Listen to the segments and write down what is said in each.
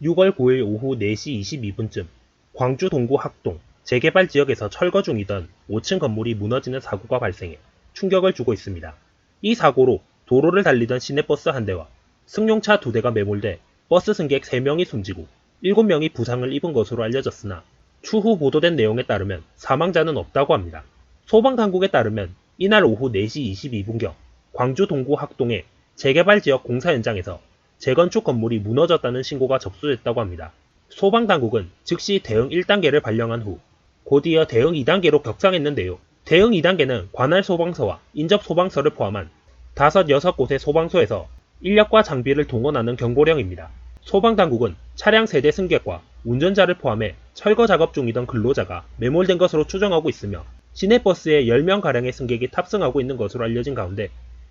(6월 9일) 오후 4시 22분쯤 광주 동구 학동 재개발 지역에서 철거 중이던 5층 건물이 무너지는 사고가 발생해 충격을 주고 있습니다. 이 사고로 도로를 달리던 시내버스 한 대와 승용차 2대가 매몰돼 버스 승객 3명이 숨지고 7명이 부상을 입은 것으로 알려졌으나 추후 보도된 내용에 따르면 사망자는 없다고 합니다. 소방당국에 따르면 이날 오후 4시 22분경 광주 동구 학동의 재개발 지역 공사 현장에서 재건축 건물이 무너졌다는 신고가 접수됐다고 합니다. 소방당국은 즉시 대응 1단계를 발령한 후 곧이어 대응 2단계로 격상했는데요. 대응 2단계는 관할 소방서와 인접 소방서를 포함한 5-6곳의 소방서에서 인력과 장비를 동원하는 경보령입니다. 소방당국은 차량 세대 승객과 운전자를 포함해 철거 작업 중이던 근로자가 매몰된 것으로 추정하고 있으며 시내버스에 10명가량의 승객이 탑승하고 있는 것으로 알려진 가운데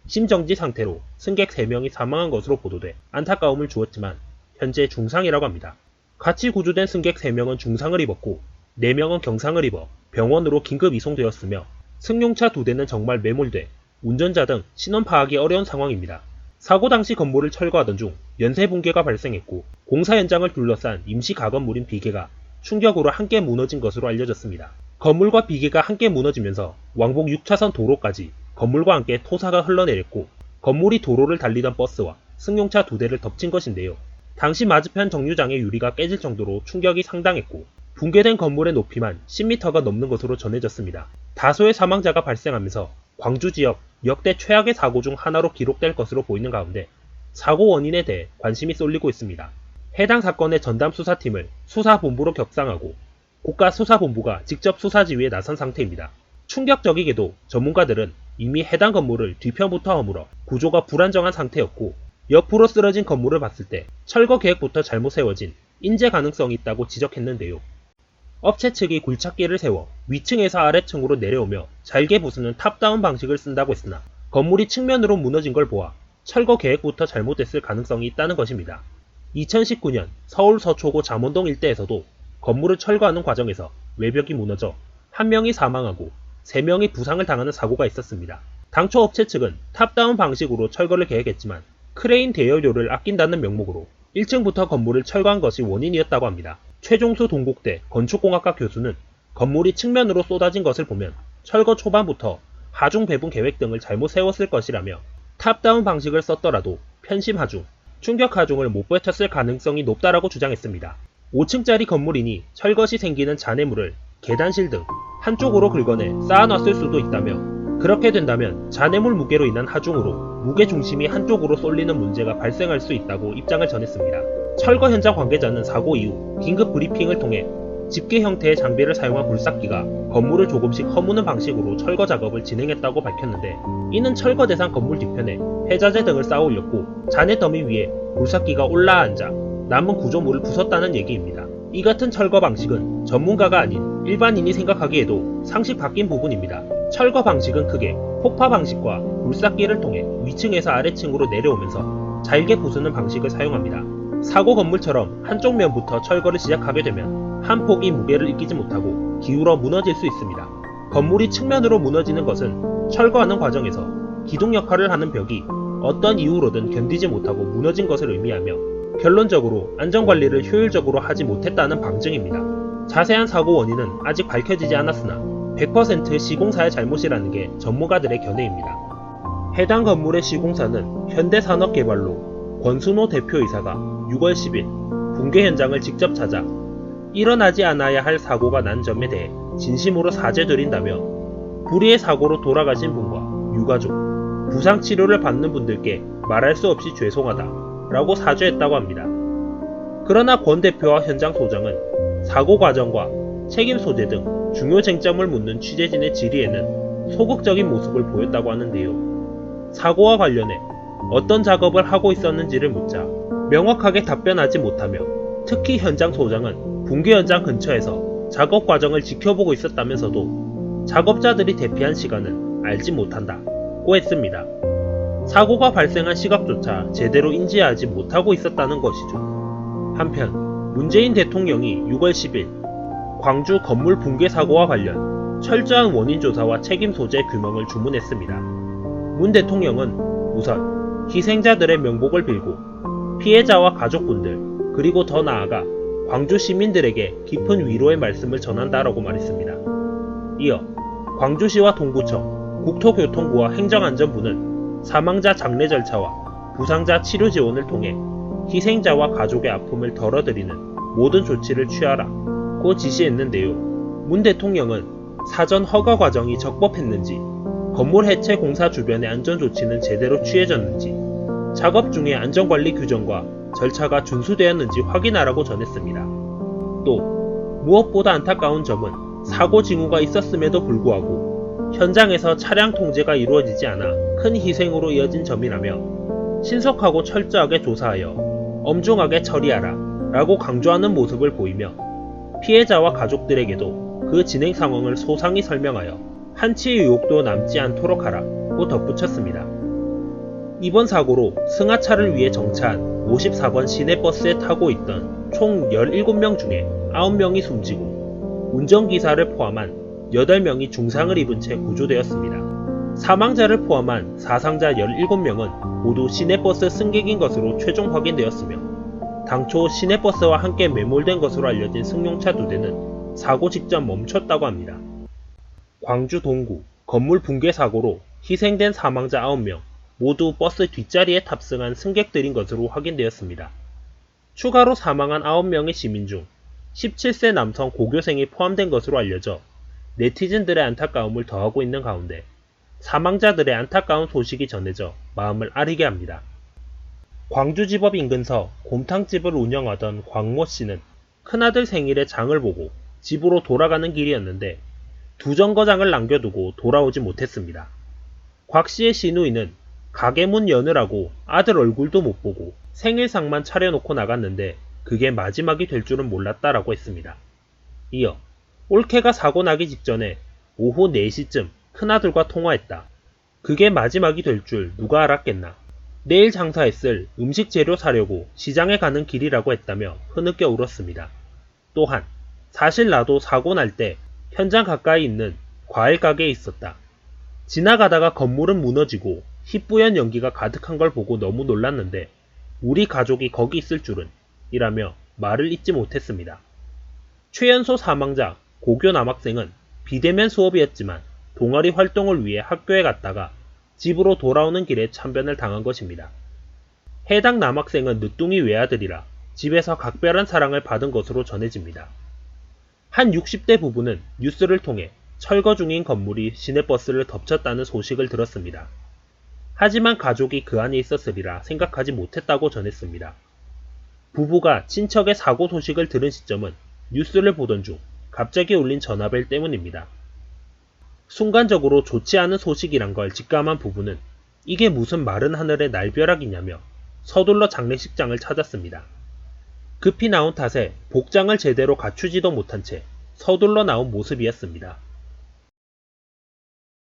심정지 상태로 승객 3명이 사망한 것으로 보도돼 안타까움을 주었지만 현재 중상이라고 합니다. 같이 구조된 승객 3명은 중상을 입었고 4명은 경상을 입어 병원으로 긴급 이송되었으며 승용차 2대는 정말 매몰돼 운전자 등 신원 파악이 어려운 상황입니다. 사고 당시 건물을 철거하던 중 연쇄 붕괴가 발생했고 공사 현장을 둘러싼 임시 가건물인 비계가 충격으로 함께 무너진 것으로 알려졌습니다. 건물과 비계가 함께 무너지면서 왕복 6차선 도로까지 건물과 함께 토사가 흘러내렸고 건물이 도로를 달리던 버스와 승용차 2대를 덮친 것인데요. 당시 맞은편 정류장의 유리가 깨질 정도로 충격이 상당했고 붕괴된 건물의 높이만 10m가 넘는 것으로 전해졌습니다. 다수의 사망자가 발생하면서 광주 지역 역대 최악의 사고 중 하나로 기록될 것으로 보이는 가운데 사고 원인에 대해 관심이 쏠리고 있습니다. 해당 사건의 전담 수사팀을 수사본부로 격상하고 국가수사본부가 직접 수사 지휘에 나선 상태입니다. 충격적이게도 전문가들은 이미 해당 건물을 뒤편부터 허물어 구조가 불안정한 상태였고 옆으로 쓰러진 건물을 봤을 때 철거 계획부터 잘못 세워진 인재 가능성이 있다고 지적했는데요. 업체 측이 굴착기를 세워 위층에서 아래층으로 내려오며 잘게 부수는 탑다운 방식을 쓴다고 했으나 건물이 측면으로 무너진 걸 보아 철거 계획부터 잘못됐을 가능성이 있다는 것입니다. 2019년 서울 서초구 잠원동 일대에서도 건물을 철거하는 과정에서 외벽이 무너져 1명이 사망하고 3명이 부상을 당하는 사고가 있었습니다. 당초 업체 측은 탑다운 방식으로 철거를 계획했지만 크레인 대여료를 아낀다는 명목으로 1층부터 건물을 철거한 것이 원인이었다고 합니다. 최종수 동국대 건축공학과 교수는 건물이 측면으로 쏟아진 것을 보면 철거 초반부터 하중 배분 계획 등을 잘못 세웠을 것이라며 탑다운 방식을 썼더라도 편심 하중, 충격 하중을 못 버텼을 가능성이 높다라고 주장했습니다. 5층짜리 건물이니 철거 시 생기는 잔해물을 계단실 등 한쪽으로 긁어내 쌓아놨을 수도 있다며 그렇게 된다면 잔해물 무게로 인한 하중으로 무게 중심이 한쪽으로 쏠리는 문제가 발생할 수 있다고 입장을 전했습니다. 철거 현장 관계자는 사고 이후 긴급 브리핑을 통해 집게 형태의 장비를 사용한 굴삭기가 건물을 조금씩 허무는 방식으로 철거 작업을 진행했다고 밝혔는데 이는 철거 대상 건물 뒤편에 폐자재 등을 쌓아 올렸고 잔해 더미 위에 굴삭기가 올라앉아 남은 구조물을 부쉈다는 얘기입니다. 이 같은 철거 방식은 전문가가 아닌 일반인이 생각하기에도 상식 바뀐 부분입니다. 철거 방식은 크게 폭파 방식과 굴삭기를 통해 위층에서 아래층으로 내려오면서 잘게 부수는 방식을 사용합니다. 사고 건물처럼 한쪽 면부터 철거를 시작하게 되면 한 폭이 무게를 이기지 못하고 기울어 무너질 수 있습니다. 건물이 측면으로 무너지는 것은 철거하는 과정에서 기둥 역할을 하는 벽이 어떤 이유로든 견디지 못하고 무너진 것을 의미하며 결론적으로 안전관리를 효율적으로 하지 못했다는 방증입니다. 자세한 사고 원인은 아직 밝혀지지 않았으나 100% 시공사의 잘못이라는 게 전문가들의 견해입니다. 해당 건물의 시공사는 현대산업개발로 권순호 대표이사가 6월 10일 붕괴 현장을 직접 찾아 일어나지 않아야 할 사고가 난 점에 대해 진심으로 사죄드린다며 불의의 사고로 돌아가신 분과 유가족, 부상 치료를 받는 분들께 말할 수 없이 죄송하다 라고 사죄했다고 합니다. 그러나 권 대표와 현장 소장은 사고 과정과 책임 소재 등 중요 쟁점을 묻는 취재진의 질의에는 소극적인 모습을 보였다고 하는데요. 사고와 관련해 어떤 작업을 하고 있었는지를 묻자 명확하게 답변하지 못하며 특히 현장 소장은 붕괴 현장 근처에서 작업 과정을 지켜보고 있었다면서도 작업자들이 대피한 시간은 알지 못한다고 했습니다. 사고가 발생한 시각조차 제대로 인지하지 못하고 있었다는 것이죠. 한편 문재인 대통령이 6월 10일 광주 건물 붕괴 사고와 관련 철저한 원인 조사와 책임 소재 규명을 주문했습니다. 문 대통령은 우선 희생자들의 명복을 빌고 피해자와 가족분들 그리고 더 나아가 광주 시민들에게 깊은 위로의 말씀을 전한다라고 말했습니다. 이어 광주시와 동구청, 국토교통부와 행정안전부는 사망자 장례 절차와 부상자 치료 지원을 통해 희생자와 가족의 아픔을 덜어드리는 모든 조치를 취하라고 지시했는데요. 문 대통령은 사전 허가 과정이 적법했는지, 건물 해체 공사 주변의 안전조치는 제대로 취해졌는지, 작업 중의 안전관리 규정과 절차가 준수되었는지 확인하라고 전했습니다. 또 무엇보다 안타까운 점은 사고 징후가 있었음에도 불구하고 현장에서 차량 통제가 이루어지지 않아 큰 희생으로 이어진 점이라며 신속하고 철저하게 조사하여 엄중하게 처리하라 라고 강조하는 모습을 보이며 피해자와 가족들에게도 그 진행 상황을 소상히 설명하여 한치의 의혹도 남지 않도록 하라고 덧붙였습니다. 이번 사고로 승하차를 위해 정차한 54번 시내버스에 타고 있던 총 17명 중에 9명이 숨지고 운전기사를 포함한 8명이 중상을 입은 채 구조되었습니다. 사망자를 포함한 사상자 17명은 모두 시내버스 승객인 것으로 최종 확인되었으며 당초 시내버스와 함께 매몰된 것으로 알려진 승용차 2대는 사고 직전 멈췄다고 합니다. 광주 동구 건물 붕괴 사고로 희생된 사망자 9명 모두 버스 뒷자리에 탑승한 승객들인 것으로 확인되었습니다. 추가로 사망한 9명의 시민 중 17세 남성 고교생이 포함된 것으로 알려져 네티즌들의 안타까움을 더하고 있는 가운데 사망자들의 안타까운 소식이 전해져 마음을 아리게 합니다. 광주지법 인근서 곰탕집을 운영하던 광모 씨는 큰아들 생일에 장을 보고 집으로 돌아가는 길이었는데 두 정거장을 남겨두고 돌아오지 못했습니다. 곽 씨의 시누이는 가게 문 여느라고 아들 얼굴도 못 보고 생일상만 차려놓고 나갔는데 그게 마지막이 될 줄은 몰랐다라고 했습니다. 이어 올케가 사고 나기 직전에 오후 4시쯤 큰아들과 통화했다. 그게 마지막이 될 줄 누가 알았겠나. 내일 장사했을 음식 재료 사려고 시장에 가는 길이라고 했다며 흐느껴 울었습니다. 또한 사실 나도 사고 날 때 현장 가까이 있는 과일 가게에 있었다. 지나가다가 건물은 무너지고 희뿌연 연기가 가득한 걸 보고 너무 놀랐는데 우리 가족이 거기 있을 줄은 이라며 말을 잇지 못했습니다. 최연소 사망자 고교 남학생은 비대면 수업이었지만 동아리 활동을 위해 학교에 갔다가 집으로 돌아오는 길에 참변을 당한 것입니다. 해당 남학생은 늦둥이 외아들이라 집에서 각별한 사랑을 받은 것으로 전해집니다. 한 60대 부부는 뉴스를 통해 철거 중인 건물이 시내버스를 덮쳤다는 소식을 들었습니다. 하지만 가족이 그 안에 있었으리라 생각하지 못했다고 전했습니다. 부부가 친척의 사고 소식을 들은 시점은 뉴스를 보던 중 갑자기 울린 전화벨 때문입니다. 순간적으로 좋지 않은 소식이란 걸 직감한 부부는 이게 무슨 마른 하늘의 날벼락이냐며 서둘러 장례식장을 찾았습니다. 급히 나온 탓에 복장을 제대로 갖추지도 못한 채 서둘러 나온 모습이었습니다.